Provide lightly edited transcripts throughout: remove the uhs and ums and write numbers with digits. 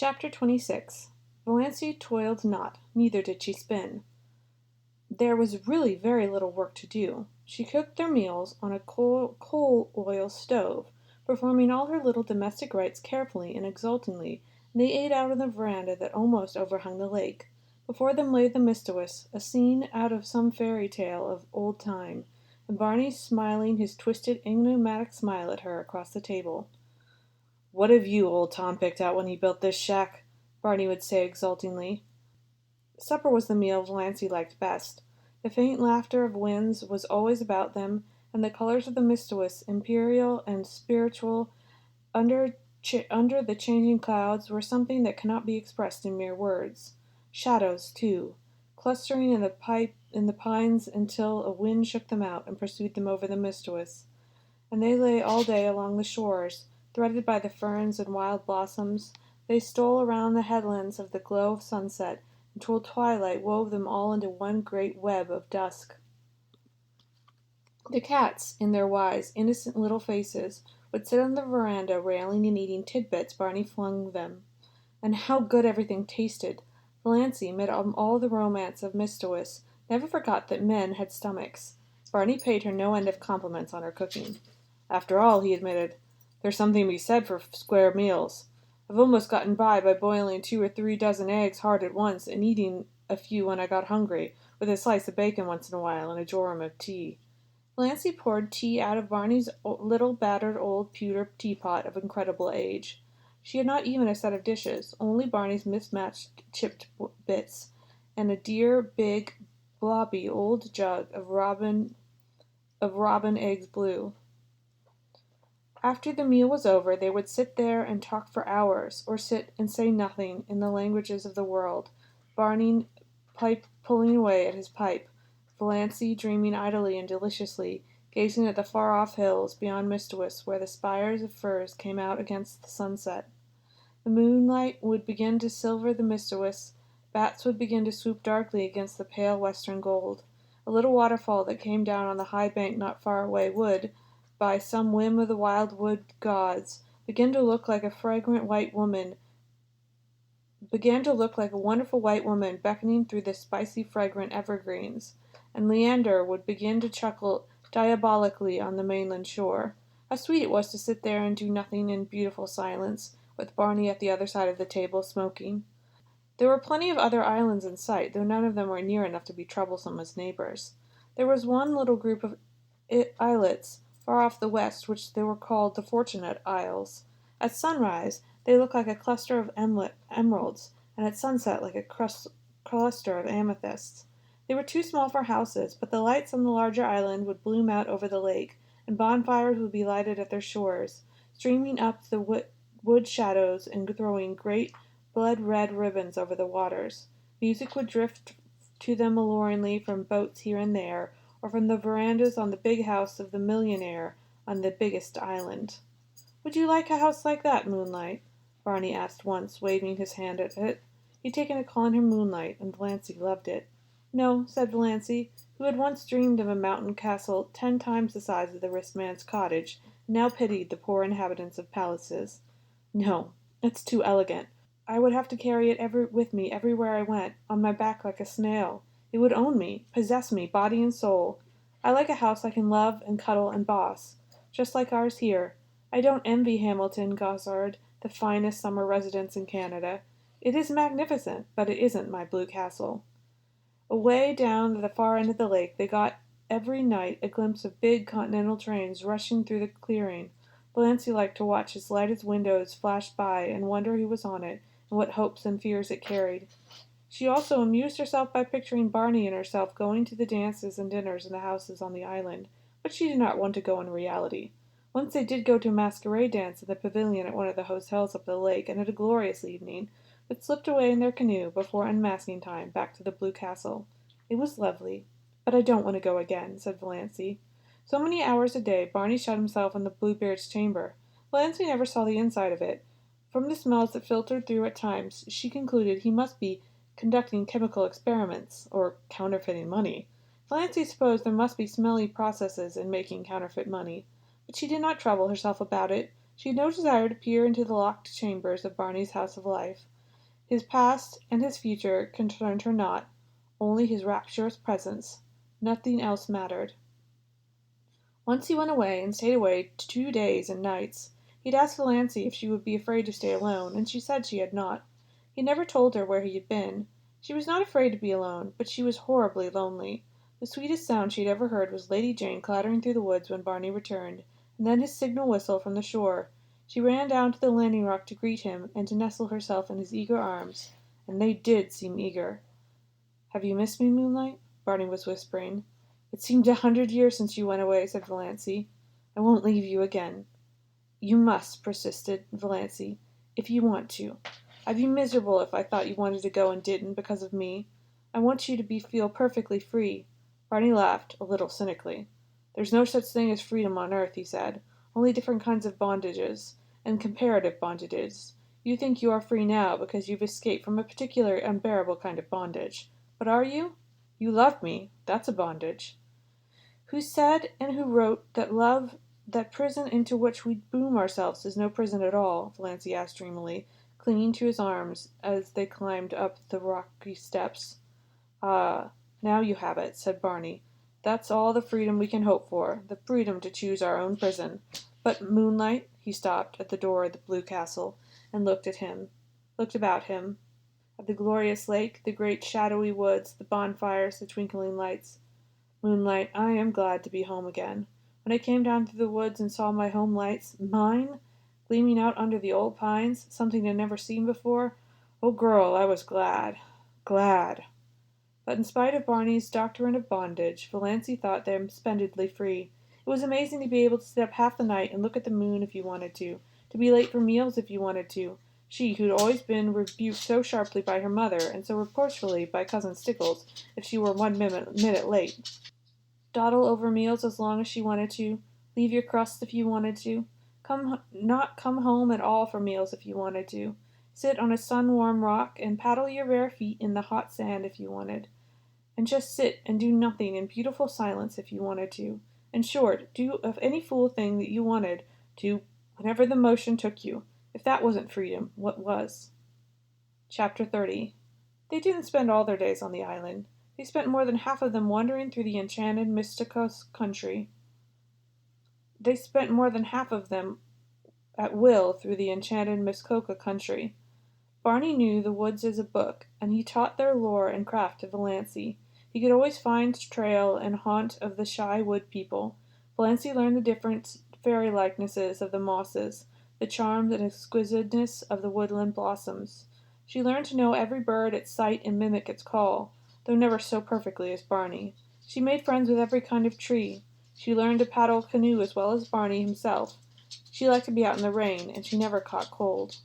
Chapter 26. Valancy toiled not, neither did she spin. There was really very little work to do. She cooked their meals on a coal-oil stove, performing all her little domestic rites carefully and exultingly, and they ate out on the veranda that almost overhung the lake. Before them lay the Mistowus, a scene out of some fairy tale of old time, and Barney smiling his twisted, enigmatic smile at her across the table. "What have you, old Tom, picked out when he built this shack?" Barney would say exultingly. Supper was the meal Valancy liked best. The faint laughter of winds was always about them, and the colors of the Mistowus, imperial and spiritual, under the changing clouds, were something that cannot be expressed in mere words. Shadows, too, clustering in the pines until a wind shook them out and pursued them over the Mistowus. And they lay all day along the shores, threaded by the ferns and wild blossoms. They stole around the headlands of the glow of sunset, until twilight wove them all into one great web of dusk. The cats, in their wise, innocent little faces, would sit on the veranda railing and eating tidbits Barney flung them. And how good everything tasted! Valancy, amid all the romance of Mistowus, never forgot that men had stomachs. Barney paid her no end of compliments on her cooking. "After all," he admitted, "there's something to be said for square meals. I've almost gotten by boiling 2 or 3 dozen eggs hard at once, and eating a few when I got hungry, with a slice of bacon once in a while, and a jorum of tea." Valancy poured tea out of Barney's little battered old pewter teapot of incredible age. She had not even a set of dishes, only Barney's mismatched chipped bits, and a dear, big, blobby old jug of robin eggs blue. After the meal was over, they would sit there and talk for hours, or sit and say nothing in the languages of the world, Barney pulling away at his pipe, Valancy dreaming idly and deliciously, gazing at the far-off hills beyond Mistowus, where the spires of firs came out against the sunset. The moonlight would begin to silver the Mistowus, bats would begin to swoop darkly against the pale western gold. A little waterfall that came down on the high bank not far away would, by some whim of the wildwood gods, began to look like a wonderful white woman beckoning through the spicy fragrant evergreens, and Leander would begin to chuckle diabolically on the mainland shore. How sweet it was to sit there and do nothing in beautiful silence, with Barney at the other side of the table smoking. There were plenty of other islands in sight, though none of them were near enough to be troublesome as neighbors. There was one little group of islets far off the west, which they were called the Fortunate Isles. At sunrise they looked like a cluster of emeralds, and at sunset like a cluster of amethysts. They were too small for houses, but the lights on the larger island would bloom out over the lake, and bonfires would be lighted at their shores, streaming up the wood shadows and throwing great blood-red ribbons over the waters. Music would drift to them alluringly from boats here and there, or from the verandas on the big house of the millionaire on the biggest island. "Would you like a house like that, Moonlight?" Barney asked once, waving his hand at it. He'd taken to calling her Moonlight, and Valancy loved it. "No," said Valancy, who had once dreamed of a mountain castle 10 times the size of the wristman's cottage, and now pitied the poor inhabitants of palaces. "No, it's too elegant. I would have to carry it with me everywhere I went, on my back like a snail. It would own me, possess me, body and soul. I like a house I can love and cuddle and boss, just like ours here. I don't envy Hamilton Gossard, the finest summer residence in Canada. It is magnificent, but it isn't my blue castle." Away down at the far end of the lake they got every night a glimpse of big continental trains rushing through the clearing. Valancy liked to watch as light as windows flashed by and wonder who was on it, and what hopes and fears it carried. She also amused herself by picturing Barney and herself going to the dances and dinners in the houses on the island, but she did not want to go in reality. Once they did go to a masquerade dance in the pavilion at one of the hotels up the lake, and had a glorious evening, but slipped away in their canoe before unmasking time back to the Blue Castle. It was lovely, but I don't want to go again, said Valancy. So many hours a day Barney shut himself in the Bluebeard's chamber. Valancy never saw the inside of it. From the smells that filtered through at times, she concluded he must be conducting chemical experiments, or counterfeiting money. Valancy supposed there must be smelly processes in making counterfeit money, but she did not trouble herself about it. She had no desire to peer into the locked chambers of Barney's house of life. His past and his future concerned her not, only his rapturous presence. Nothing else mattered. Once he went away, and stayed away 2 days and nights. He'd asked Valancy if she would be afraid to stay alone, and she said she had not. He never told her where he had been. She was not afraid to be alone, but she was horribly lonely. The sweetest sound she had ever heard was Lady Jane clattering through the woods when Barney returned, and then his signal whistle from the shore. She ran down to the landing rock to greet him, and to nestle herself in his eager arms. And they did seem eager. "Have you missed me, Moonlight?" Barney was whispering. "It seemed 100 years since you went away," said Valancy. "I won't leave you again." "You must," persisted Valancy, "if you want to. I'd be miserable if I thought you wanted to go and didn't, because of me. I want you to feel perfectly free." Barney laughed, a little cynically. "There's no such thing as freedom on earth," he said. "Only different kinds of bondages, and comparative bondages. You think you are free now because you've escaped from a particular unbearable kind of bondage. But are you? You love me. That's a bondage." "Who said and who wrote that prison into which we boom ourselves is no prison at all?" Valancy asked dreamily, clinging to his arms as they climbed up the rocky steps. "Ah, now you have it," said Barney. "That's all the freedom we can hope for, the freedom to choose our own prison. But, Moonlight—" He stopped at the door of the blue castle, and looked about him, at the glorious lake, the great shadowy woods, the bonfires, the twinkling lights. "Moonlight, I am glad to be home again. When I came down through the woods and saw my home lights, mine, gleaming out under the old pines, something I'd never seen before, oh, girl, I was glad. Glad." But in spite of Barney's doctrine of bondage, Valancy thought them splendidly free. It was amazing to be able to sit up half the night and look at the moon if you wanted to be late for meals if you wanted to. She, who'd always been rebuked so sharply by her mother, and so reproachfully by Cousin Stickles, if she were 1 minute late. Dawdle over meals as long as she wanted to, leave your crust if you wanted to, not come home at all for meals if you wanted to, sit on a sun-warm rock and paddle your bare feet in the hot sand if you wanted, and just sit and do nothing in beautiful silence if you wanted to. In short, do of any fool thing that you wanted to whenever the motion took you. If that wasn't freedom, what was? Chapter 30. They didn't spend all their days on the island. They spent more than half of them wandering through the enchanted Mysticos country. They spent more than half of them at will through the enchanted Muskoka country. Barney knew the woods as a book, and he taught their lore and craft to Valancy. He could always find trail and haunt of the shy wood people. Valancy learned the different fairy likenesses of the mosses, the charms and exquisiteness of the woodland blossoms. She learned to know every bird at sight and mimic its call, though never so perfectly as Barney. She made friends with every kind of tree. She learned to paddle a canoe as well as Barney himself. She liked to be out in the rain, and she never caught cold.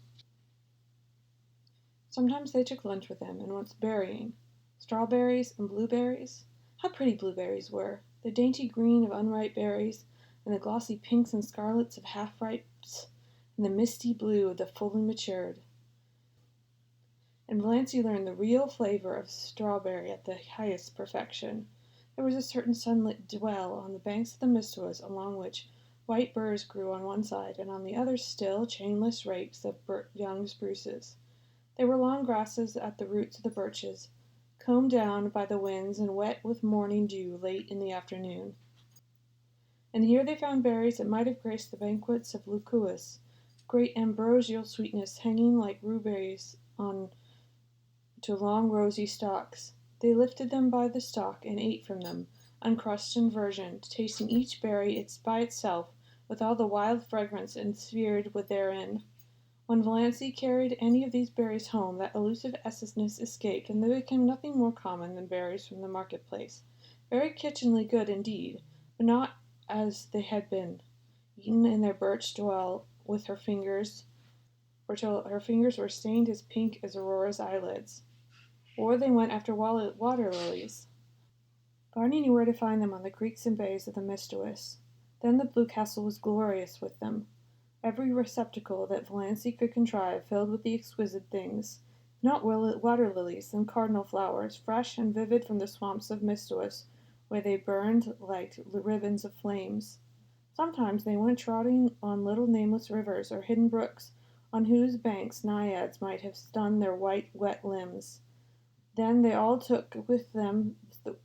Sometimes they took lunch with him, and went berrying. Strawberries and blueberries. How pretty blueberries were! The dainty green of unripe berries, and the glossy pinks and scarlets of half-ripes, and the misty blue of the fully matured. And Valancy learned the real flavor of strawberry at the highest perfection. There was a certain sunlit dell on the banks of the Mistwas, along which white burrs grew on one side, and on the other still chainless rakes of young spruces. There were long grasses at the roots of the birches, combed down by the winds and wet with morning dew late in the afternoon. And here they found berries that might have graced the banquets of Lucullus, great ambrosial sweetness hanging like rubies on to long rosy stalks. They lifted them by the stalk and ate from them, uncrushed and virgin, tasting each berry by itself, with all the wild fragrance ensphered therein. When Valancy carried any of these berries home, that elusive essence escaped, and they became nothing more common than berries from the marketplace. Very kitchenly good indeed, but not as they had been, eaten in their birch dwell with her fingers, or till her fingers were stained as pink as Aurora's eyelids. Or they went after water lilies. Barney knew where to find them on the creeks and bays of the Mistwas. Then the Blue Castle was glorious with them. Every receptacle that Valancy could contrive filled with the exquisite things, not water lilies, then cardinal flowers, fresh and vivid from the swamps of Mistwas, where they burned like ribbons of flames. Sometimes they went trotting on little nameless rivers or hidden brooks, on whose banks naiads might have stunned their white, wet limbs. Then they all took with them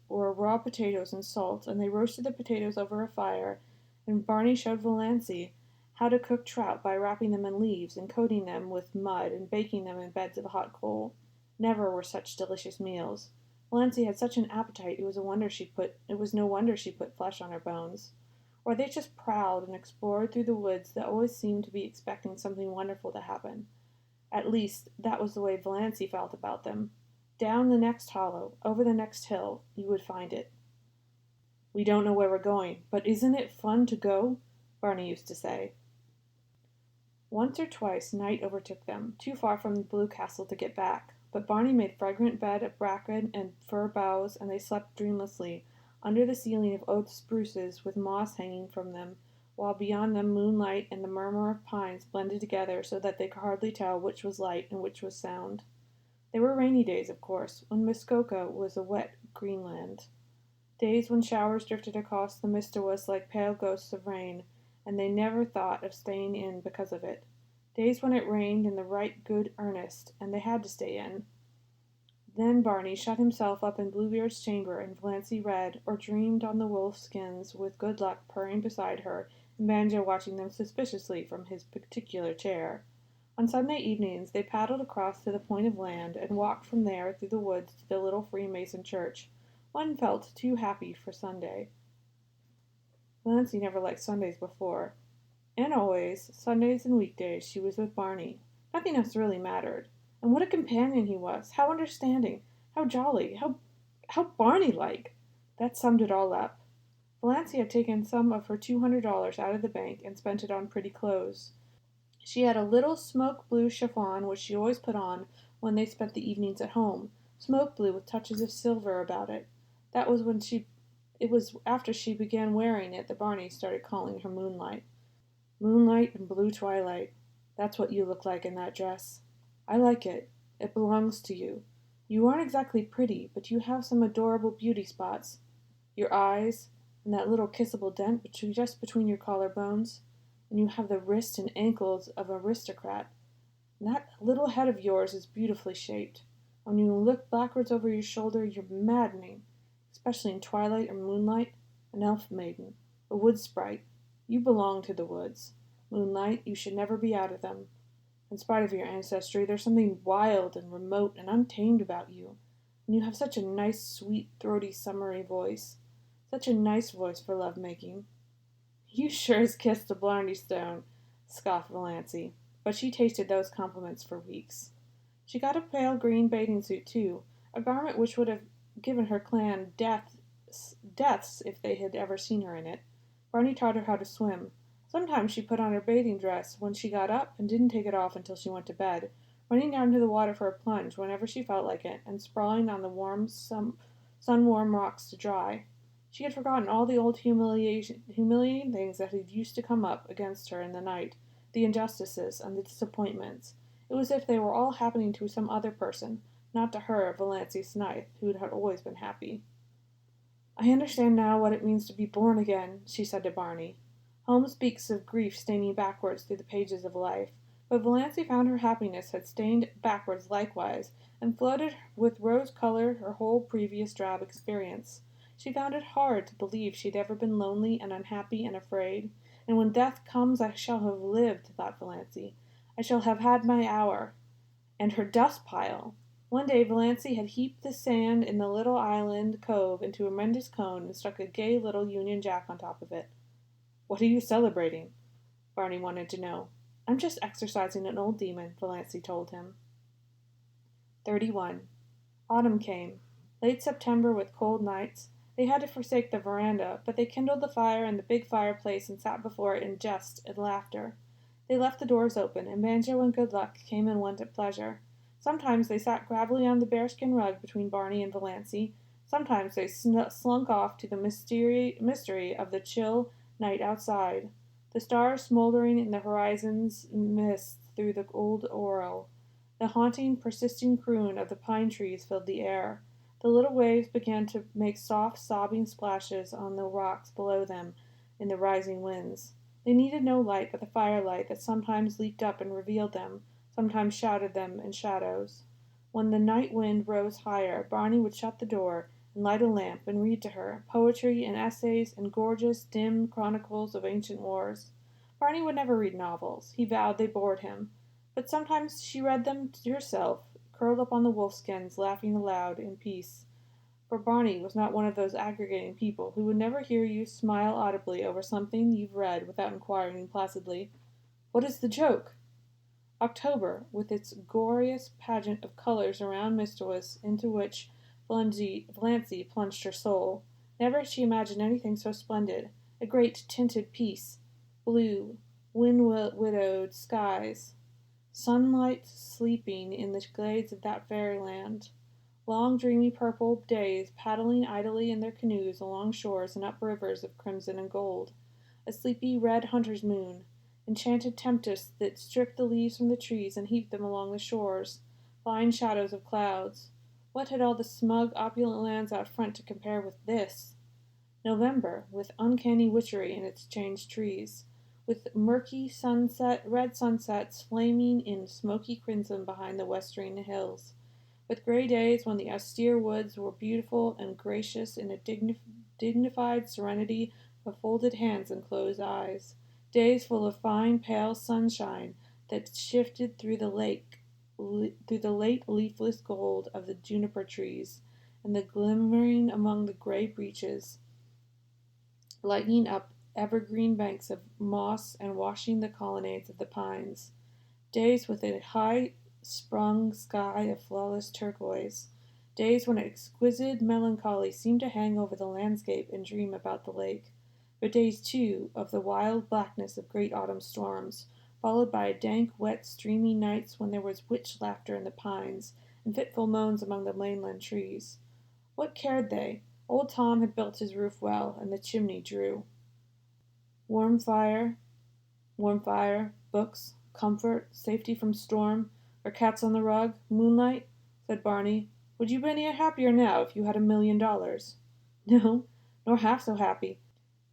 raw potatoes and salt, and they roasted the potatoes over a fire, and Barney showed Valancy how to cook trout by wrapping them in leaves and coating them with mud and baking them in beds of hot coal. Never were such delicious meals. Valancy had such an appetite it was no wonder she put flesh on her bones. Or they just prowled and explored through the woods that always seemed to be expecting something wonderful to happen. At least, that was the way Valancy felt about them. Down the next hollow, over the next hill, you would find it. "We don't know where we're going, but isn't it fun to go?" Barney used to say. Once or twice night overtook them, too far from the Blue Castle to get back, but Barney made fragrant bed of bracken and fir boughs, and they slept dreamlessly, under the ceiling of oak spruces with moss hanging from them, while beyond them moonlight and the murmur of pines blended together so that they could hardly tell which was light and which was sound. There were rainy days, of course, when Muskoka was a wet Greenland. Days when showers drifted across the Mistawas like pale ghosts of rain, and they never thought of staying in because of it. Days when it rained in the right good earnest, and they had to stay in. Then Barney shut himself up in Bluebeard's chamber, and Valancy read or dreamed on the wolf skins, with Good Luck purring beside her, and Banjo watching them suspiciously from his particular chair. On Sunday evenings they paddled across to the point of land, and walked from there through the woods to the little Freemason church. One felt too happy for Sunday. Valancy never liked Sundays before. And always, Sundays and weekdays, she was with Barney. Nothing else really mattered. And what a companion he was! How understanding! How jolly! How Barney-like! That summed it all up. Valancy had taken some of her $200 out of the bank and spent it on pretty clothes. She had a little smoke blue chiffon which she always put on when they spent the evenings at home, smoke blue with touches of silver about it. It was after she began wearing it that Barney started calling her Moonlight. Moonlight and blue twilight. That's what you look like in that dress. I like it. It belongs to you. You aren't exactly pretty, but you have some adorable beauty spots. Your eyes, and that little kissable dent just between your collarbones. And you have the wrist and ankles of an aristocrat. And that little head of yours is beautifully shaped. When you look backwards over your shoulder, you're maddening, especially in twilight or moonlight. An elf maiden, a wood sprite. You belong to the woods. Moonlight, you should never be out of them. In spite of your ancestry, there's something wild and remote and untamed about you. And you have such a nice, sweet, throaty, summery voice. Such a nice voice for love-making. You sure as kissed a Blarney Stone, scoffed Valancy, but she tasted those compliments for weeks. She got a pale green bathing suit, too, a garment which would have given her clan deaths if they had ever seen her in it. Barney taught her how to swim. Sometimes she put on her bathing dress when she got up and didn't take it off until she went to bed, running down to the water for a plunge whenever she felt like it, and sprawling on the warm, sun-warm rocks to dry. She had forgotten all the old humiliating things that had used to come up against her in the night, the injustices and the disappointments. It was as if they were all happening to some other person, not to her, Valancy Smythe, who had always been happy. "I understand now what it means to be born again," she said to Barney. Holmes speaks of grief staining backwards through the pages of life, but Valancy found her happiness had stained backwards likewise, and floated with rose color her whole previous drab experience. She found it hard to believe she had ever been lonely and unhappy and afraid. And when death comes I shall have lived, thought Valancy. I shall have had my hour. And her dust pile! One day Valancy had heaped the sand in the little island cove into a tremendous cone and stuck a gay little Union Jack on top of it. "What are you celebrating?" Barney wanted to know. "I'm just exercising an old demon," Valancy told him. 31. Autumn came. Late September with cold nights. They had to forsake the veranda, but they kindled the fire in the big fireplace and sat before it in jest and laughter. They left the doors open, and Banjo and Good Luck came and went at pleasure. Sometimes they sat gravelly on the bearskin rug between Barney and Valancy. Sometimes they slunk off to the mystery of the chill night outside. The stars smoldering in the horizon's mist through the old oriel. The haunting, persisting croon of the pine trees filled the air. The little waves began to make soft, sobbing splashes on the rocks below them in the rising winds. They needed no light but the firelight that sometimes leaped up and revealed them, sometimes shrouded them in shadows. When the night wind rose higher, Barney would shut the door and light a lamp and read to her poetry and essays and gorgeous, dim chronicles of ancient wars. Barney would never read novels. He vowed they bored him. But sometimes she read them to herself, curled up on the wolfskins, laughing aloud in peace. For Barney was not one of those aggregating people who would never hear you smile audibly over something you've read without inquiring placidly, "What is the joke?" October, with its glorious pageant of colors around Mistois into which Valancy plunged her soul. Never had she imagined anything so splendid. A great tinted peace. Blue, wind-widowed skies. Sunlight sleeping in the glades of that fairyland. Long dreamy purple days paddling idly in their canoes along shores and up rivers of crimson and gold. A sleepy red hunter's moon. Enchanted tempests that stripped the leaves from the trees and heaped them along the shores. Flying shadows of clouds. What had all the smug, opulent lands out front to compare with this? November, with uncanny witchery in its changed trees, with red sunsets flaming in smoky crimson behind the westering hills, with gray days when the austere woods were beautiful and gracious in a dignified serenity of folded hands and closed eyes, days full of fine, pale sunshine that shifted through the late leafless gold of the juniper trees, and the glimmering among the gray beeches, lighting up evergreen banks of moss and washing the colonnades of the pines. Days with a high-sprung sky of flawless turquoise. Days when an exquisite melancholy seemed to hang over the landscape and dream about the lake. But days, too, of the wild blackness of great autumn storms, followed by dank, wet, streamy nights when there was witch laughter in the pines and fitful moans among the mainland trees. What cared they? Old Tom had built his roof well, and the chimney drew. Warm fire, books, comfort, safety from storm, or cats on the rug, moonlight, said Barney. Would you be any happier now if you had $1,000,000? No, nor half so happy.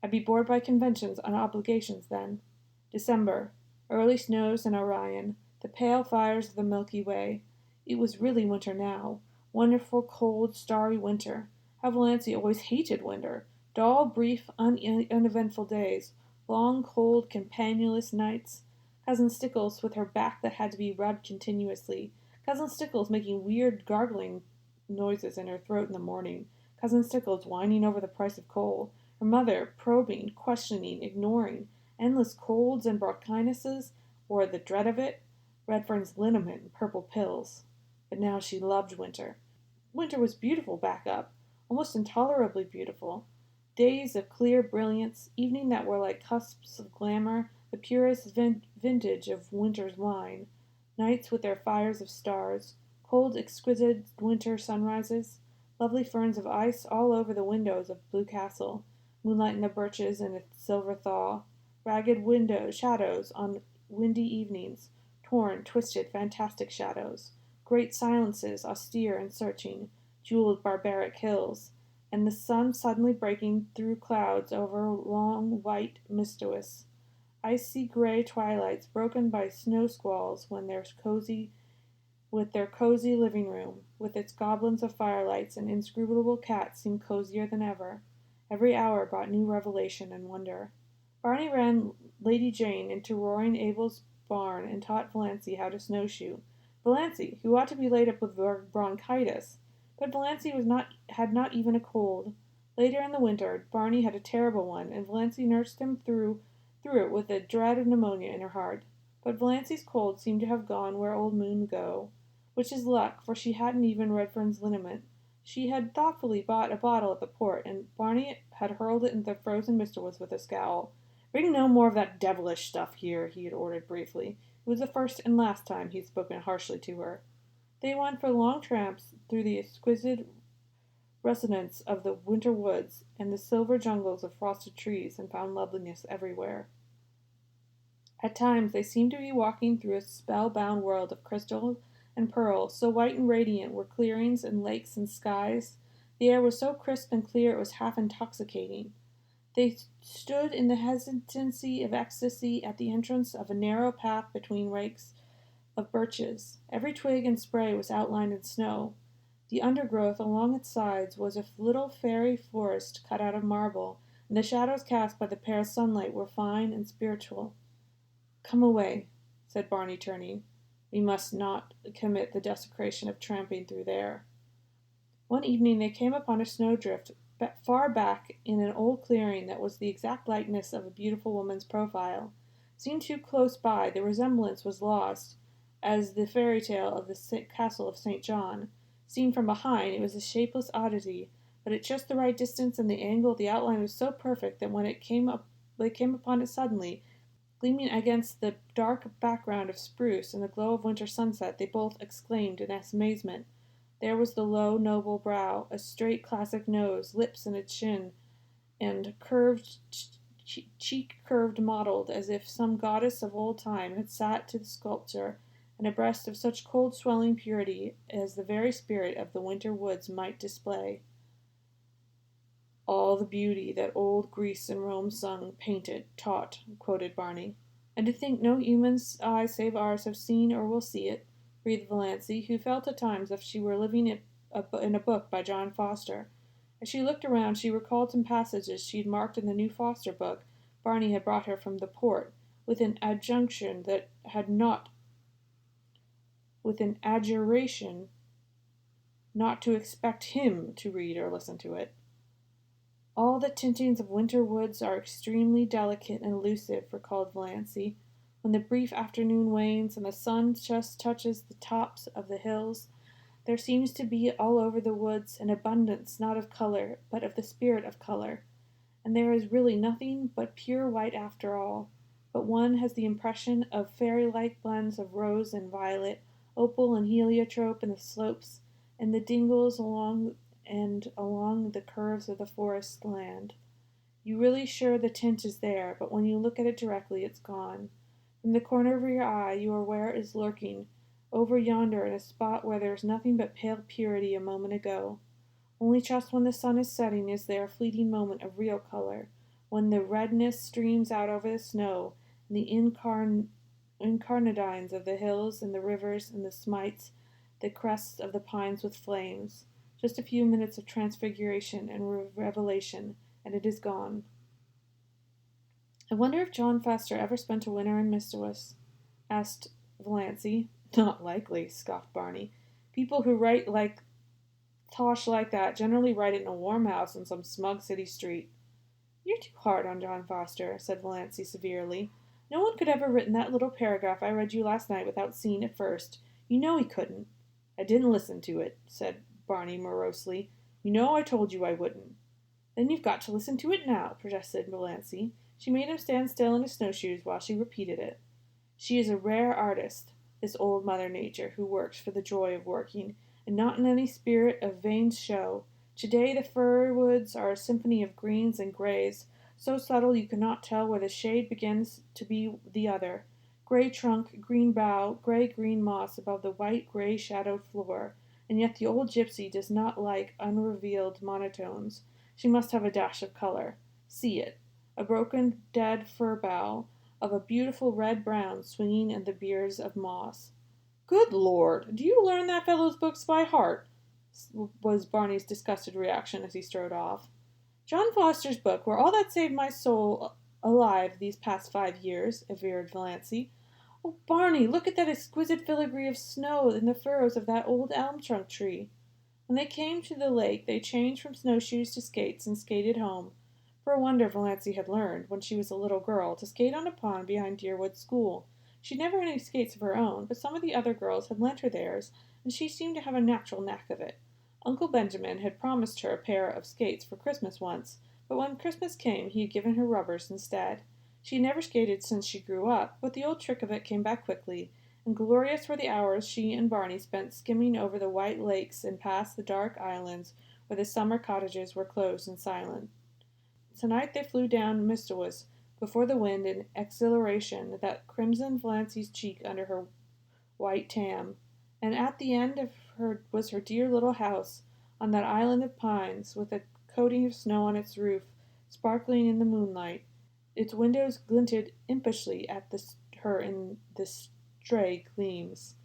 I'd be bored by conventions and obligations then. December, early snows in Orion, the pale fires of the Milky Way. It was really winter now. Wonderful, cold, starry winter. How Valancy always hated winter. Dull, brief, uneventful days. Long, cold, companionless nights. Cousin Stickles with her back that had to be rubbed continuously. Cousin Stickles making weird gargling noises in her throat in the morning. Cousin Stickles whining over the price of coal. Her mother probing, questioning, ignoring. Endless colds and bronchitis, or the dread of it. Redfern's liniment and purple pills. But now she loved winter. Winter was beautiful back up. Almost intolerably beautiful. Days of clear brilliance, evening that were like cusps of glamour, the purest vintage of winter's wine, nights with their fires of stars, cold exquisite winter sunrises, lovely ferns of ice all over the windows of Blue Castle, moonlight in the birches in its silver thaw, ragged window shadows on windy evenings, torn, twisted, fantastic shadows, great silences, austere and searching, jeweled barbaric hills, and the sun suddenly breaking through clouds over long white Mistois, icy gray twilights broken by snow squalls when their cozy living room, with its goblins of firelights and inscrutable cats seemed cozier than ever. Every hour brought new revelation and wonder. Barney ran Lady Jane into Roaring Abel's barn and taught Valancy how to snowshoe. Valancy, who ought to be laid up with bronchitis. But Valancy had not even a cold. Later in the winter, Barney had a terrible one, and Valancy nursed him through it with a dread of pneumonia in her heart. But Valancy's cold seemed to have gone where old Moon go, which is luck, for she hadn't even Redfern's liniment. She had thoughtfully bought a bottle at the port, and Barney had hurled it into the frozen Mistois with a scowl. Bring no more of that devilish stuff here, he had ordered briefly. It was the first and last time he'd spoken harshly to her. They went for long tramps through the exquisite resonance of the winter woods and the silver jungles of frosted trees, and found loveliness everywhere. At times they seemed to be walking through a spellbound world of crystal and pearl, so white and radiant were clearings and lakes and skies. The air was so crisp and clear it was half intoxicating. They stood in the hesitancy of ecstasy at the entrance of a narrow path between rakes of birches. Every twig and spray was outlined in snow. The undergrowth along its sides was a little fairy forest cut out of marble, and the shadows cast by the pale sunlight were fine and spiritual. "Come away," said Barney, turning. "We must not commit the desecration of tramping through there." One evening they came upon a snowdrift far back in an old clearing that was the exact likeness of a beautiful woman's profile. Seen too close by, the resemblance was lost, as the fairy tale of the castle of St. John. Seen from behind, it was a shapeless oddity, but at just the right distance and the angle the outline was so perfect that when they came upon it suddenly, gleaming against the dark background of spruce and the glow of winter sunset, they both exclaimed in amazement. There was the low, noble brow, a straight classic nose, lips and a chin, and curved cheek curved modeled as if some goddess of old time had sat to the sculpture, and a breast of such cold swelling purity as the very spirit of the winter woods might display. "All the beauty that old Greece and Rome sung, painted, taught," quoted Barney. "And to think no human eye save ours have seen or will see it," breathed Valancy, who felt at times as if she were living in a book by John Foster. As she looked around, she recalled some passages she had marked in the new Foster book Barney had brought her from the port, with an adjuration not to expect him to read or listen to it. "All the tintings of winter woods are extremely delicate and elusive," recalled Valancy. "When the brief afternoon wanes and the sun just touches the tops of the hills, there seems to be all over the woods an abundance not of color, but of the spirit of color. And there is really nothing but pure white after all, but one has the impression of fairy-like blends of rose and violet, opal and heliotrope in the slopes and the dingles along the curves of the forest land. You really sure the tint is there, but when you look at it directly, it's gone. From the corner of your eye you are aware it is lurking, over yonder in a spot where there was nothing but pale purity a moment ago. Only just when the sun is setting is there a fleeting moment of real color, when the redness streams out over the snow, and the incarnadines of the hills and the rivers and the smites the crests of the pines with flames. Just a few minutes of transfiguration and revelation, and it is gone." "I wonder if John Foster ever spent a winter in Mistawus?" asked Valancy. "Not likely," scoffed Barney. "People who write like tosh like that generally write it in a warm house in some smug city street." "You're too hard on John Foster," said Valancy severely. "No one could have written that little paragraph I read you last night without seeing it first. You know he couldn't." "I didn't listen to it," said Barney morosely. "You know I told you I wouldn't." "Then you've got to listen to it now," protested Valancy. She made him stand still in his snowshoes while she repeated it. "She is a rare artist, this old Mother Nature, who works for the joy of working, and not in any spirit of vain show. Today the fir woods are a symphony of greens and grays, so subtle you cannot tell where the shade begins to be the other. Gray trunk, green bough, gray-green moss above the white, gray-shadowed floor. And yet the old gypsy does not like unrevealed monotones. She must have a dash of color. See it. A broken dead fir bough of a beautiful red-brown swinging in the beards of moss." "Good Lord! Do you learn that fellow's books by heart?" was Barney's disgusted reaction as he strode off. "John Foster's book were all that saved my soul alive these past 5 years," averred Valancy. "Oh, Barney, look at that exquisite filigree of snow in the furrows of that old elm trunk tree." When they came to the lake, they changed from snowshoes to skates and skated home. For a wonder, Valancy had learned, when she was a little girl, to skate on a pond behind Deerwood School. She never had any skates of her own, but some of the other girls had lent her theirs, and she seemed to have a natural knack of it. Uncle Benjamin had promised her a pair of skates for Christmas once, but when Christmas came he had given her rubbers instead. She had never skated since she grew up, but the old trick of it came back quickly, and glorious were the hours she and Barney spent skimming over the white lakes and past the dark islands where the summer cottages were closed and silent. Tonight they flew down Mistawus before the wind in exhilaration that crimsoned Valancy's cheek under her white tam, and at the end of her was her dear little house on that island of pines, with a coating of snow on its roof, sparkling in the moonlight. Its windows glinted impishly at her in the stray gleams.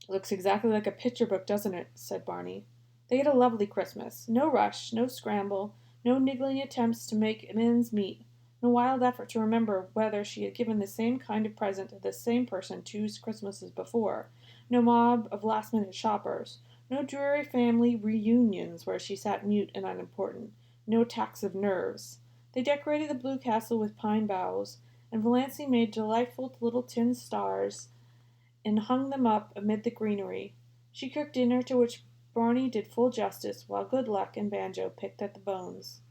"Looks exactly like a picture book, doesn't it?" said Barney. They had a lovely Christmas. No rush, no scramble, no niggling attempts to make ends meet, no wild effort to remember whether she had given the same kind of present to the same person 2 Christmases before, no mob of last-minute shoppers, no dreary family reunions where she sat mute and unimportant, no attacks of nerves. They decorated the blue castle with pine boughs, and Valancy made delightful little tin stars and hung them up amid the greenery. She cooked dinner to which Barney did full justice, while Good Luck and Banjo picked at the bones.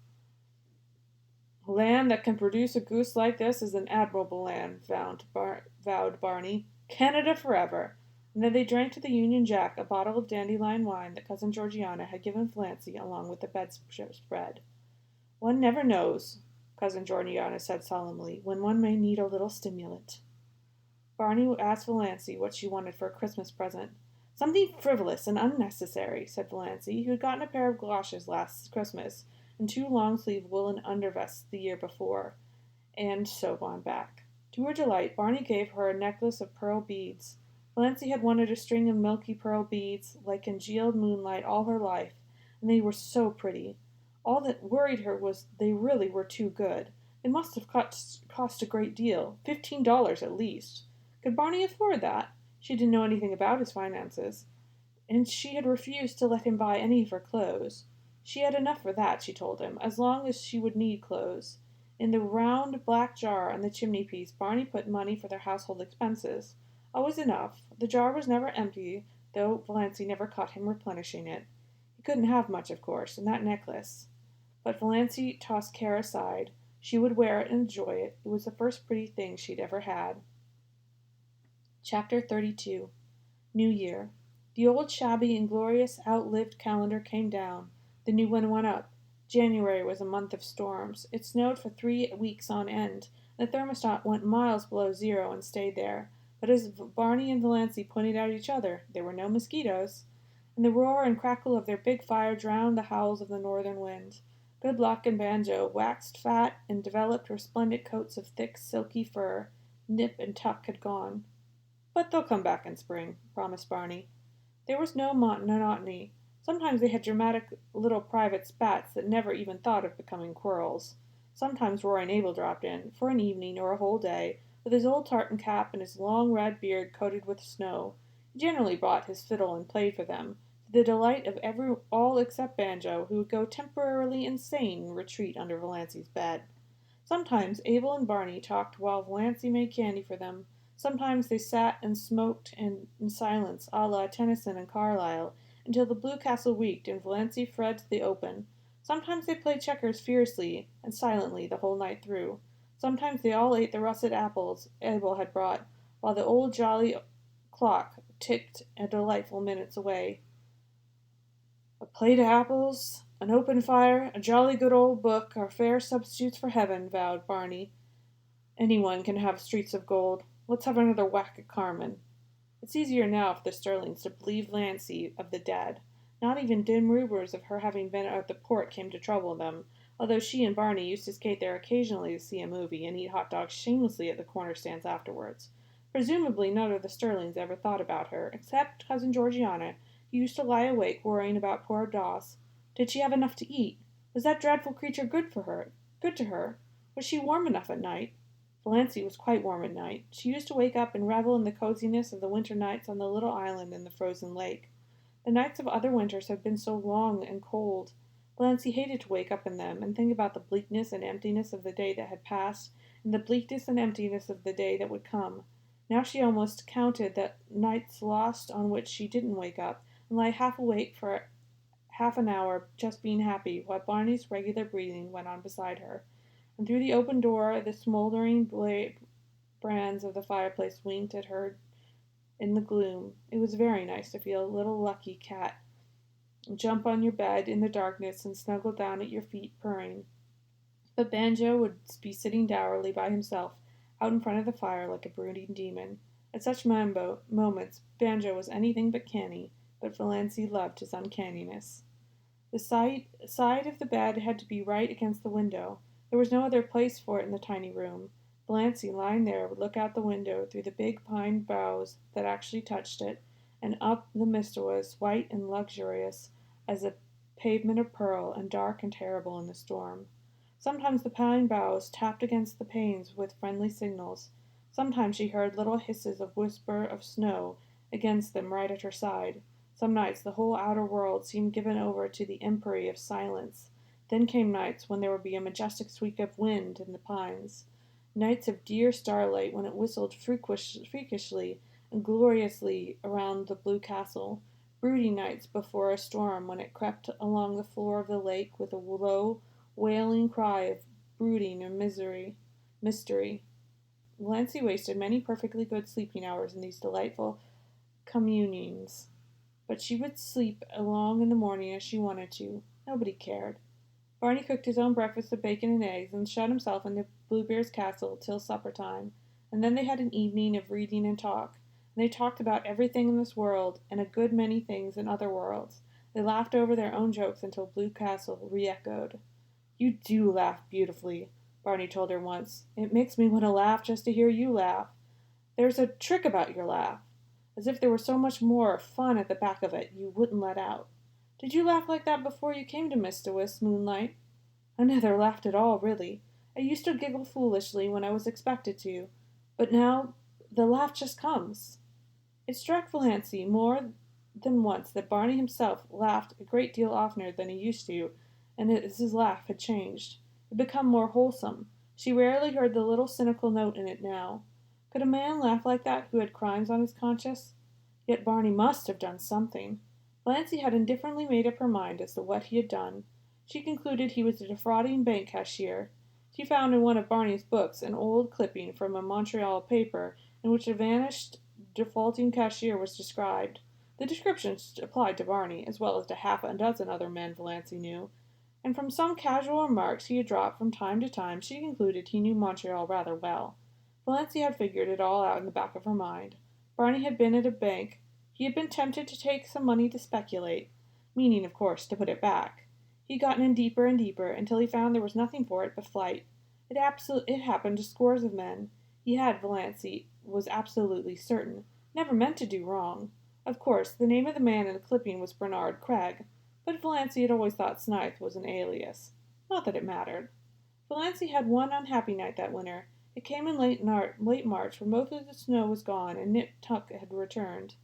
"A land that can produce a goose like this is an admirable land," vowed Barney. "Canada forever!" And then they drank to the Union Jack a bottle of dandelion wine that Cousin Georgiana had given Valancy along with the bedspread. "One never knows," Cousin Georgiana said solemnly, "when one may need a little stimulant." Barney asked Valancy what she wanted for a Christmas present. "Something frivolous and unnecessary," said Valancy, who had gotten a pair of galoshes last Christmas and 2 long-sleeved woolen undervests the year before, and so gone back. To her delight, Barney gave her a necklace of pearl beads. Valancy had wanted a string of milky pearl beads, like congealed moonlight, all her life, and they were so pretty. All that worried her was they really were too good. They must have cost a great deal, $15 at least. Could Barney afford that? She didn't know anything about his finances, and she had refused to let him buy any of her clothes. She had enough for that, she told him, as long as she would need clothes. In the round black jar on the chimney-piece, Barney put money for their household expenses. Always enough. The jar was never empty, though Valancy never caught him replenishing it. He couldn't have much, of course, and that necklace. But Valancy tossed care aside. She would wear it and enjoy it. It was the first pretty thing she'd ever had. Chapter 32 New Year. The old shabby, inglorious, outlived calendar came down. The new one went up. January was a month of storms. It snowed for 3 weeks on end. The thermostat went miles below zero and stayed there. But as Barney and Valancy pointed out each other, there were no mosquitoes, and the roar and crackle of their big fire drowned the howls of the northern wind. Good Luck and Banjo waxed fat and developed resplendent coats of thick, silky fur. Nip and Tuck had gone. "But they'll come back in spring," promised Barney. There was no monotony. Sometimes they had dramatic little private spats that never even thought of becoming quarrels. Sometimes Roy and Abel dropped in, for an evening or a whole day, with his old tartan cap and his long red beard coated with snow. He generally brought his fiddle and played for them, to the delight of all except Banjo, who would go temporarily insane and retreat under Valancy's bed. Sometimes Abel and Barney talked while Valancy made candy for them. Sometimes they sat and smoked in silence, a la Tennyson and Carlyle, until the blue castle reeked and Valancy fled to the open. Sometimes they played checkers fiercely and silently the whole night through. Sometimes they all ate the russet apples Abel had brought, while the old jolly clock ticked a delightful minutes away. "A plate of apples, an open fire, a jolly good old book are fair substitutes for heaven," vowed Barney. "Anyone can have streets of gold. Let's have another whack at Carmen." It's easier now for the Sterlings to believe Valancy of the dead. Not even dim rumors of her having been at the port came to trouble them, although she and Barney used to skate there occasionally to see a movie and eat hot dogs shamelessly at the corner stands afterwards. Presumably none of the Sterlings ever thought about her, except Cousin Georgiana, who used to lie awake worrying about poor Doss. Did she have enough to eat? Was that dreadful creature good to her? Was she warm enough at night? Valancy was quite warm at night. She used to wake up and revel in the coziness of the winter nights on the little island in the frozen lake. The nights of other winters had been so long and cold. Valancy hated to wake up in them and think about the bleakness and emptiness of the day that had passed and the bleakness and emptiness of the day that would come. Now she almost counted the nights lost on which she didn't wake up and lay half awake for half an hour just being happy while Barney's regular breathing went on beside her. And through the open door the smoldering brands of the fireplace winked at her in the gloom. It was very nice to feel a little lucky cat jump on your bed in the darkness and snuggle down at your feet purring. But Banjo would be sitting dourly by himself out in front of the fire like a brooding demon. At such moments Banjo was anything but canny, but Valancy loved his uncanniness. The side of the bed had to be right against the window. There was no other place for it in the tiny room. Valancy, lying there, would look out the window through the big pine boughs that actually touched it, and up the mistwas, white and luxurious as a pavement of pearl, and dark and terrible in the storm. Sometimes the pine boughs tapped against the panes with friendly signals. Sometimes she heard little hisses of whisper of snow against them right at her side. Some nights the whole outer world seemed given over to the empery of silence. Then came nights when there would be a majestic sweep of wind in the pines. Nights of dear starlight when it whistled freakishly and gloriously around the blue castle. Broody nights before a storm when it crept along the floor of the lake with a low, wailing cry of brooding and mystery. Valancy wasted many perfectly good sleeping hours in these delightful communings. But she would sleep along in the morning as she wanted to. Nobody cared. Barney cooked his own breakfast of bacon and eggs, and shut himself into Bluebeard's castle till supper time, and then they had an evening of reading and talk. And they talked about everything in this world, and a good many things in other worlds. They laughed over their own jokes until Blue Castle re-echoed. "You do laugh beautifully," Barney told her once. "It makes me want to laugh just to hear you laugh. There's a trick about your laugh, as if there were so much more fun at the back of it you wouldn't let out. Did you laugh like that before you came to Ch28 Moonlight?" "I never laughed at all, really. I used to giggle foolishly when I was expected to, but now the laugh just comes." It struck Valancy more than once that Barney himself laughed a great deal oftener than he used to, and his laugh had changed. It had become more wholesome. She rarely heard the little cynical note in it now. Could a man laugh like that who had crimes on his conscience? Yet Barney must have done something. Valancy had indifferently made up her mind as to what he had done. She concluded he was a defrauding bank cashier. She found in one of Barney's books an old clipping from a Montreal paper in which a vanished defaulting cashier was described. The description applied to Barney, as well as to half a dozen other men Valancy knew, and from some casual remarks he had dropped from time to time she concluded he knew Montreal rather well. Valancy had figured it all out in the back of her mind. Barney had been at a bank. He had been tempted to take some money to speculate, meaning, of course, to put it back. He had gotten in deeper and deeper, until he found there was nothing for it but flight. It happened to scores of men. He had, Valancy was absolutely certain, never meant to do wrong. Of course, the name of the man in the clipping was Bernard Craig, but Valancy had always thought Smythe was an alias. Not that it mattered. Valancy had one unhappy night that winter. It came in late March, when most of the snow was gone and Nip Tuck had returned.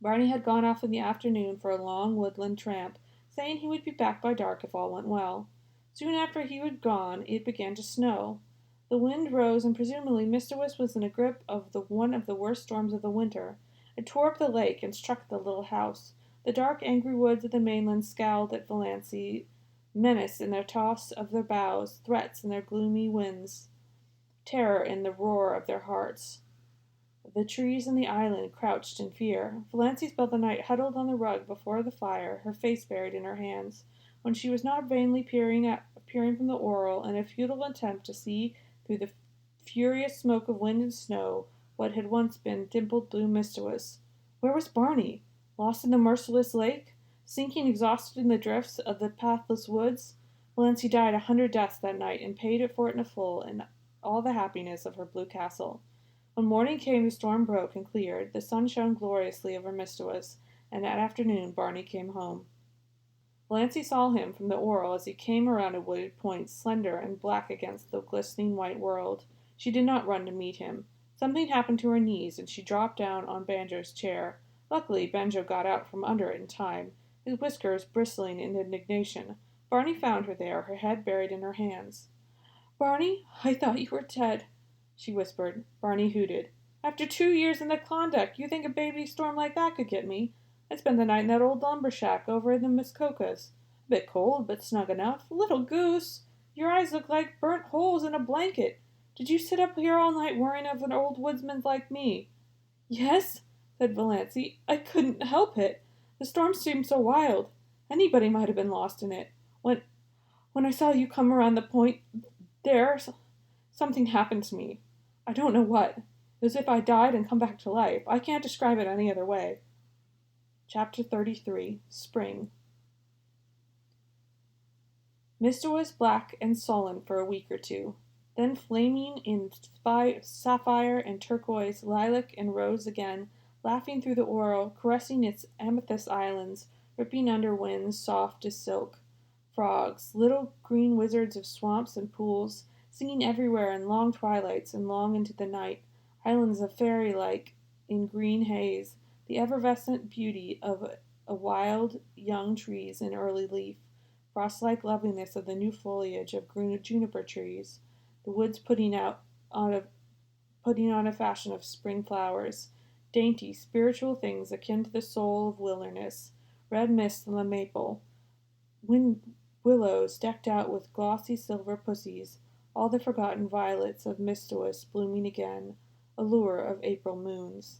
Barney had gone off in the afternoon for a long woodland tramp, saying he would be back by dark if all went well. Soon after he had gone, it began to snow. The wind rose, and presumably Mr. was in the grip of one of the worst storms of the winter. It tore up the lake and struck the little house. The dark, angry woods of the mainland scowled at Valancy, menace in their toss of their boughs, threats in their gloomy winds, terror in the roar of their hearts. The trees in the island crouched in fear. Valancy spent the night huddled on the rug before the fire, her face buried in her hands, when she was not vainly peering from the oriel in a futile attempt to see through the furious smoke of wind and snow what had once been dimpled blue Mistawis. Where was Barney? Lost in the merciless lake? Sinking exhausted in the drifts of the pathless woods? Valancy died 100 deaths that night, and paid for it in full in all the happiness of her blue castle. When morning came, the storm broke and cleared. The sun shone gloriously over Mistawis, and at afternoon Barney came home. Valancy saw him from the oriel as he came around a wooded point, slender and black against the glistening white world. She did not run to meet him. Something happened to her knees, and she dropped down on Banjo's chair. Luckily, Banjo got out from under it in time, his whiskers bristling in indignation. Barney found her there, her head buried in her hands. "Barney, I thought you were dead," she whispered. Barney hooted. "After 2 years in the Klondike, you think a baby storm like that could get me? I spent the night in that old lumber shack over in the Muskokas. A bit cold, but snug enough. Little goose! Your eyes look like burnt holes in a blanket. Did you sit up here all night worrying of an old woodsman like me?" "Yes," said Valancy. "I couldn't help it. The storm seemed so wild. Anybody might have been lost in it. When I saw you come around the point there, something happened to me. I don't know what. It was as if I died and come back to life. I can't describe it any other way." Chapter 33. Spring. Mr. was black and sullen for a week or two, then flaming in sapphire and turquoise, lilac and rose again, laughing through the aural, caressing its amethyst islands, ripping under winds soft as silk. Frogs, little green wizards of swamps and pools, singing everywhere in long twilights and long into the night, islands of fairy-like in green haze, the effervescent beauty of a wild young trees in early leaf, frost-like loveliness of the new foliage of juniper trees, the woods putting on a fashion of spring flowers, dainty, spiritual things akin to the soul of wilderness, red mist on the maple, willows decked out with glossy silver pussies, all the forgotten violets of Mistowus blooming again, allure of April moons.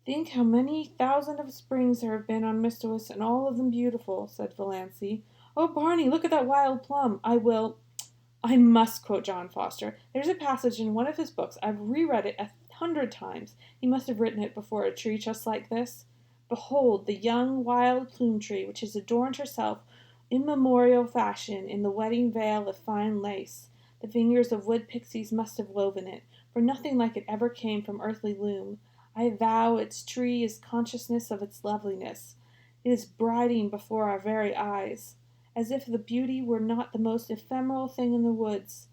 "Think how many thousand of springs there have been on Mistowus, and all of them beautiful," said Valancy. "Oh, Barney, look at that wild plum! I must quote John Foster. There's a passage in one of his books. I've reread it 100 times. He must have written it before a tree just like this. Behold the young wild plume tree, which has adorned herself immemorial fashion in the wedding veil of fine lace. The fingers of wood pixies must have woven it, for nothing like it ever came from earthly loom. I vow its tree is consciousness of its loveliness. It is briding before our very eyes, as if the beauty were not the most ephemeral thing in the woods,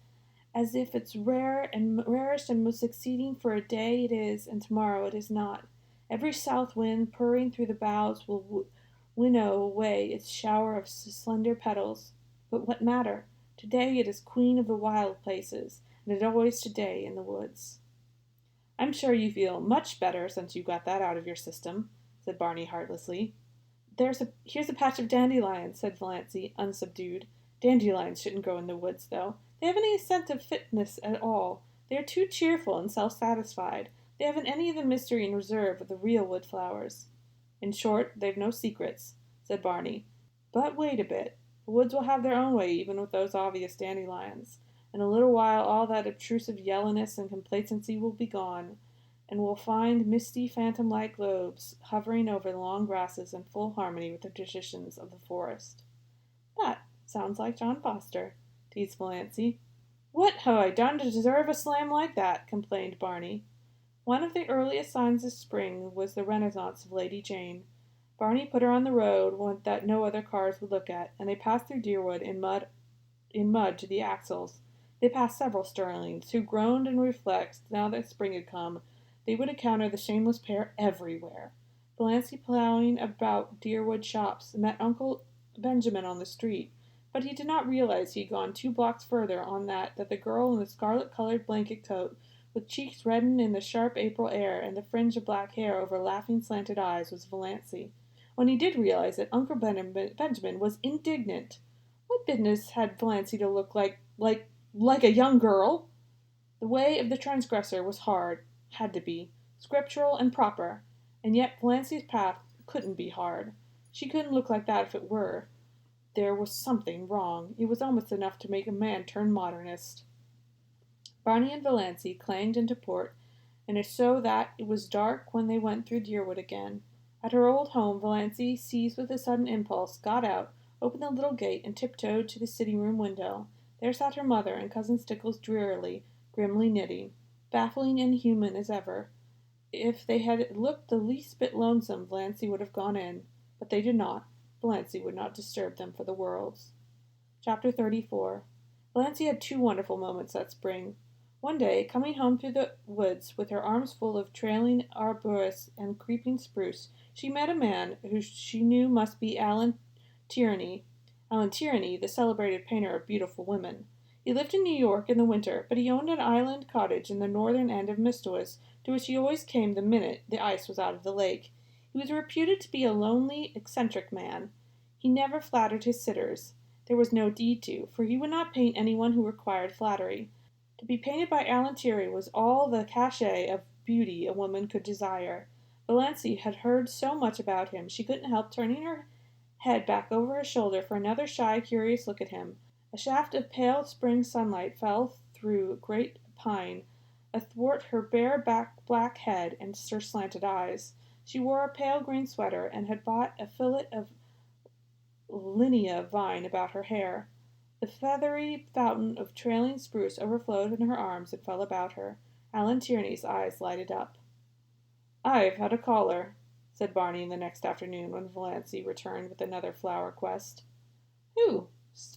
as if its rarest and most exceeding for a day it is, and tomorrow it is not. Every south wind purring through the boughs will winnow away its shower of slender petals. But what matter? Today it is queen of the wild places, and it always today in the woods." "I'm sure you feel much better since you got that out of your system," said Barney heartlessly. "Here's a patch of dandelions," said Valancy, unsubdued. "Dandelions shouldn't grow in the woods, though. They haven't any sense of fitness at all. They are too cheerful and self-satisfied. They haven't any of the mystery and reserve of the real wood flowers." "In short, they've no secrets," said Barney. "But wait a bit. The woods will have their own way even with those obvious dandelions. In a little while all that obtrusive yellowness and complacency will be gone, and we'll find misty phantom-like globes hovering over the long grasses in full harmony with the traditions of the forest." "That sounds like John Foster," teased Valancy. "What have I done to deserve a slam like that?" complained Barney. One of the earliest signs of spring was the renaissance of Lady Jane. Barney put her on the road that no other cars would look at, and they passed through Deerwood in mud to the axles. They passed several Sterlings, who groaned and reflected now that spring had come. They would encounter the shameless pair everywhere. Valancy, plowing about Deerwood shops, met Uncle Benjamin on the street, but he did not realize he had gone 2 blocks further on that the girl in the scarlet-colored blanket coat, with cheeks reddened in the sharp April air and the fringe of black hair over laughing slanted eyes, was Valancy. When he did realize it, Uncle Benjamin was indignant. What business had Valancy to look like a young girl? The way of the transgressor was hard, had to be, scriptural and proper, and yet Valancy's path couldn't be hard. She couldn't look like that if it were. There was something wrong. It was almost enough to make a man turn modernist. Barney and Valancy clanged into port, and it so that it was dark when they went through Deerwood again. At her old home, Valancy, seized with a sudden impulse, got out, opened the little gate, and tiptoed to the sitting-room window. There sat her mother and Cousin Stickles drearily, grimly knitting, baffling and human as ever. If they had looked the least bit lonesome, Valancy would have gone in, but they did not. Valancy would not disturb them for the worlds. Chapter 34. Valancy had 2 wonderful moments that spring. One day, coming home through the woods with her arms full of trailing arbutus and creeping spruce, she met a man who she knew must be Alan Tierney. Alan Tierney, the celebrated painter of beautiful women. He lived in New York in the winter, but he owned an island cottage in the northern end of Mistowus, to which he always came the minute the ice was out of the lake. He was reputed to be a lonely, eccentric man. He never flattered his sitters. There was no need to, for he would not paint anyone who required flattery. To be painted by Alan Tierney was all the cachet of beauty a woman could desire. Valancy had heard so much about him, she couldn't help turning her head back over her shoulder for another shy, curious look at him. A shaft of pale spring sunlight fell through a great pine athwart her bare black head and her slanted eyes. She wore a pale green sweater and had bought a fillet of linea vine about her hair. The feathery fountain of trailing spruce overflowed in her arms and fell about her. Alan Tierney's eyes lighted up. "I've had a caller," said Barney the next afternoon when Valancy returned with another flower quest. "Who?"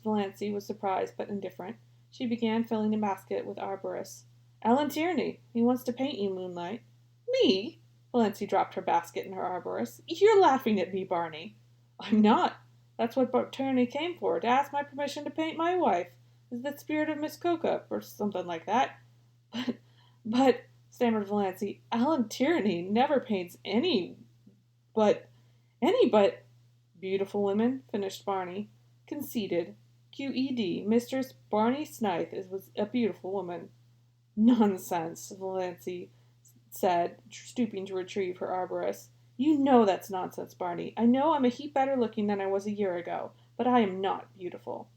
Valancy was surprised but indifferent. She began filling a basket with arbutus. "Alan Tierney. He wants to paint you, Moonlight." "Me?" Valancy dropped her basket and her arbutus. "You're laughing at me, Barney." "I'm not. That's what Tierney came for, to ask my permission to paint my wife, as the spirit of Miss Coca, or something like that." But, stammered Valancy, "Alan Tierney never paints any but beautiful women," finished Barney. "Conceded. Q.E.D. Mistress Barney Smythe was a beautiful woman." "Nonsense," Valancy said, stooping to retrieve her arbutus. "You know that's nonsense, Barney. I know I'm a heap better looking than I was a year ago, but I am not beautiful."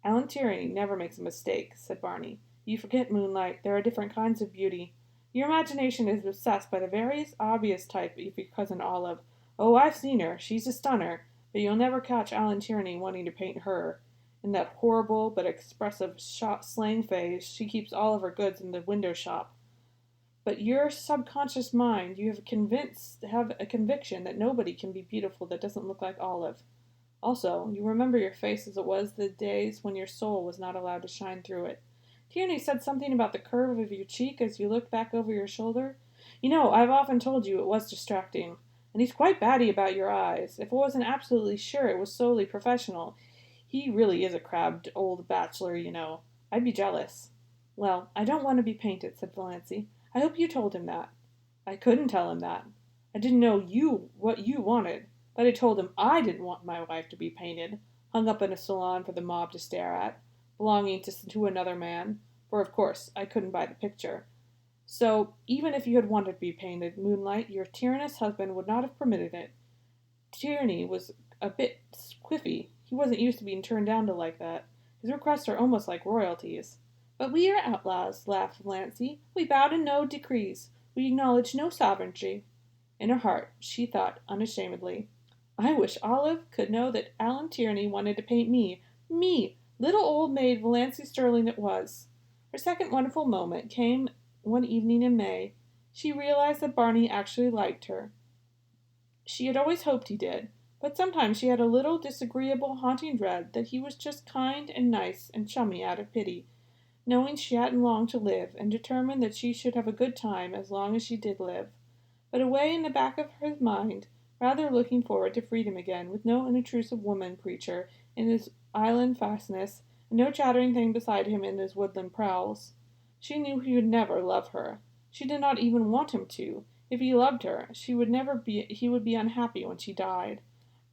"Alan Tierney never makes a mistake," said Barney. "You forget, Moonlight, there are different kinds of beauty. Your imagination is obsessed by the very obvious type of your cousin Olive. Oh, I've seen her. She's a stunner. But you'll never catch Alan Tierney wanting to paint her. In that horrible but expressive slang phase, she keeps all of her goods in the window shop. But your subconscious mind, you have a conviction that nobody can be beautiful that doesn't look like Olive. Also, you remember your face as it was the days when your soul was not allowed to shine through it. Tierney said something about the curve of your cheek as you looked back over your shoulder. You know, I've often told you it was distracting. And he's quite batty about your eyes. If I wasn't absolutely sure it was solely professional, he really is a crabbed old bachelor, you know. I'd be jealous." "Well, I don't want to be painted," said Valancy. "I hope you told him that." "I couldn't tell him that. I didn't know what you wanted, but I told him I didn't want my wife to be painted, hung up in a salon for the mob to stare at, belonging to another man, for of course I couldn't buy the picture. So, even if you had wanted to be painted, Moonlight, your tyrannous husband would not have permitted it. Tierney was a bit squiffy. He wasn't used to being turned down to like that. His requests are almost like royalties." "But we are outlaws," laughed Valancy. "We bow to no decrees. We acknowledge no sovereignty." In her heart, she thought unashamedly, "I wish Olive could know that Alan Tierney wanted to paint me. Me! Little old maid Valancy Sterling it was." Her second wonderful moment came one evening in May. She realized that Barney actually liked her. She had always hoped he did, but sometimes she had a little disagreeable haunting dread that he was just kind and nice and chummy out of pity, knowing she hadn't long to live, and determined that she should have a good time as long as she did live. But away in the back of his mind, rather looking forward to freedom again, with no unobtrusive woman preacher in his island fastness, and no chattering thing beside him in his woodland prowls. She knew he would never love her. She did not even want him to. If he loved her, he would be unhappy when she died.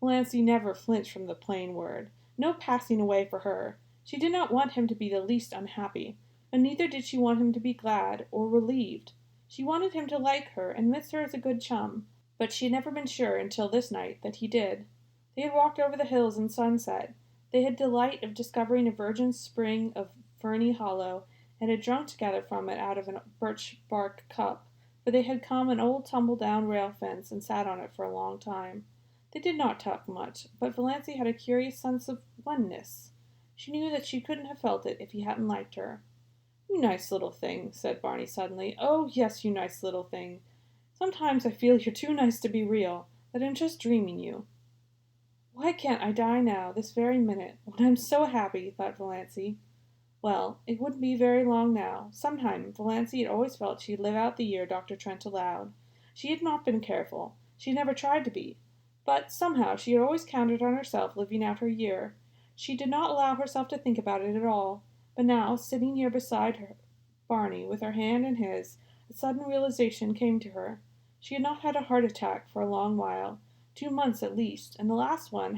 Valancy never flinched from the plain word. No passing away for her. She did not want him to be the least unhappy, and neither did she want him to be glad or relieved. She wanted him to like her and miss her as a good chum, but she had never been sure until this night that he did. They had walked over the hills in sunset. They had delight of discovering a virgin spring of ferny hollow, and had drunk together from it out of a birch bark cup, for they had come an old tumble-down rail fence and sat on it for a long time. They did not talk much, but Valancy had a curious sense of oneness. She knew that she couldn't have felt it if he hadn't liked her. "You nice little thing," said Barney suddenly. "Oh, yes, you nice little thing. Sometimes I feel you're too nice to be real, that I'm just dreaming you." "Why can't I die now, this very minute, when I'm so happy?" thought Valancy. Well, it wouldn't be very long now. Sometime, Valancy had always felt she'd live out the year Dr. Trent allowed. She had not been careful. She had never tried to be. But, somehow, she had always counted on herself living out her year. She did not allow herself to think about it at all. But now, sitting here beside her, Barney, with her hand in his, a sudden realization came to her. She had not had a heart attack for a long while, 2 months at least, and the last one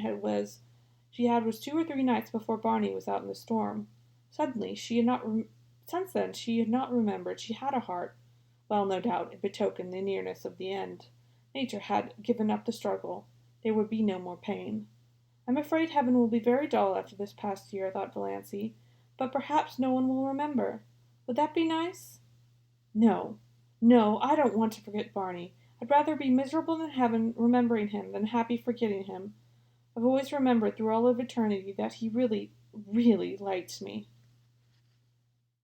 she had was 2 or 3 nights before Barney was out in the storm. Suddenly, since then, she had not remembered she had a heart. Well, no doubt, it betokened the nearness of the end. Nature had given up the struggle. There would be no more pain. "I'm afraid heaven will be very dull after this past year," thought Valancy, "but perhaps no one will remember. Would that be nice? No, no, I don't want to forget Barney. I'd rather be miserable in heaven remembering him than happy forgetting him. I've always remembered through all of eternity that he really, really liked me.